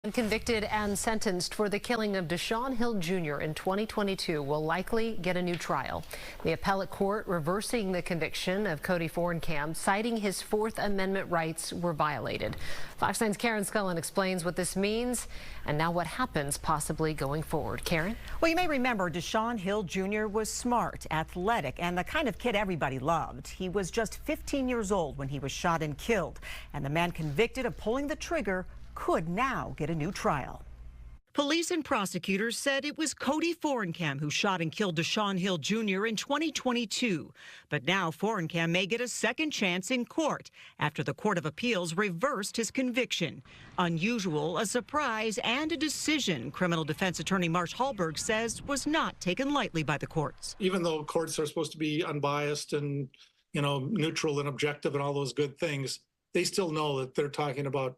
Convicted and sentenced for the killing of Deshaun Hill Jr. in 2022 will likely get a new trial. The appellate court reversing the conviction of Cody Forencamp, citing his Fourth Amendment rights were violated. Fox 9's Karen Scullin explains what this means and now what happens possibly going forward. Karen? Well, you may remember Deshaun Hill Jr. was smart, athletic, and the kind of kid everybody loved. He was just 15 years old when he was shot and killed, and the man convicted of pulling the trigger could now get a new trial. Police and prosecutors said it was Cody Forencamp who shot and killed Deshaun Hill Jr. in 2022. But now Forencamp may get a second chance in court after the Court of Appeals reversed his conviction. Unusual, a surprise, and a decision criminal defense attorney Marsh Hallberg says was not taken lightly by the courts. Even though courts are supposed to be unbiased and, neutral and objective and all those good things, they still know that they're talking about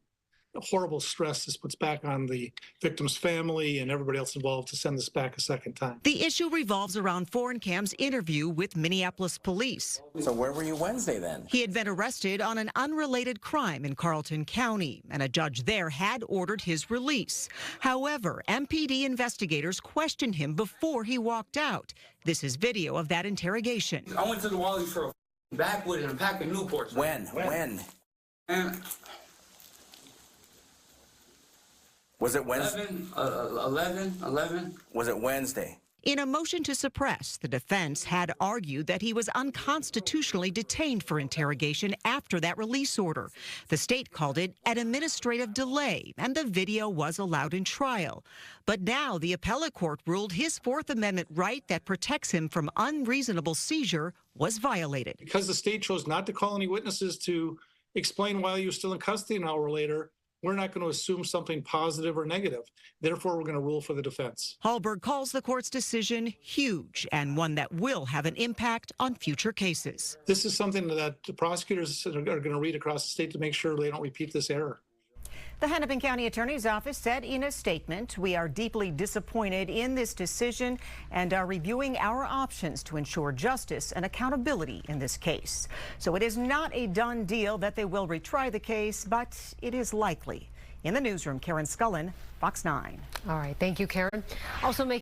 horrible stress this puts back on the victim's family and everybody else involved to send this back a second time. The issue revolves around Forencamp's interview with Minneapolis police. So where were you Wednesday then? He had been arrested on an unrelated crime in Carlton County, and a judge there had ordered his release. However, MPD investigators questioned him before he walked out. This is video of that interrogation. I went to the Wally for a backwood and a pack of Newports. When? And was it Wednesday? 11. Was it Wednesday? In a motion to suppress, the defense had argued that he was unconstitutionally detained for interrogation after that release order. The state called it an administrative delay, and the video was allowed in trial. But now the appellate court ruled his Fourth Amendment right that protects him from unreasonable seizure was violated. Because the state chose not to call any witnesses to explain why he was still in custody an hour later, we're not going to assume something positive or negative. Therefore, we're going to rule for the defense. Hallberg calls the court's decision huge and one that will have an impact on future cases. This is something that the prosecutors are going to read across the state to make sure they don't repeat this error. The Hennepin County Attorney's Office said in a statement, "We are deeply disappointed in this decision and are reviewing our options to ensure justice and accountability in this case." So it is not a done deal that they will retry the case, but it is likely. In the newsroom, Karen Scullin, Fox 9. All right. Thank you, Karen. Also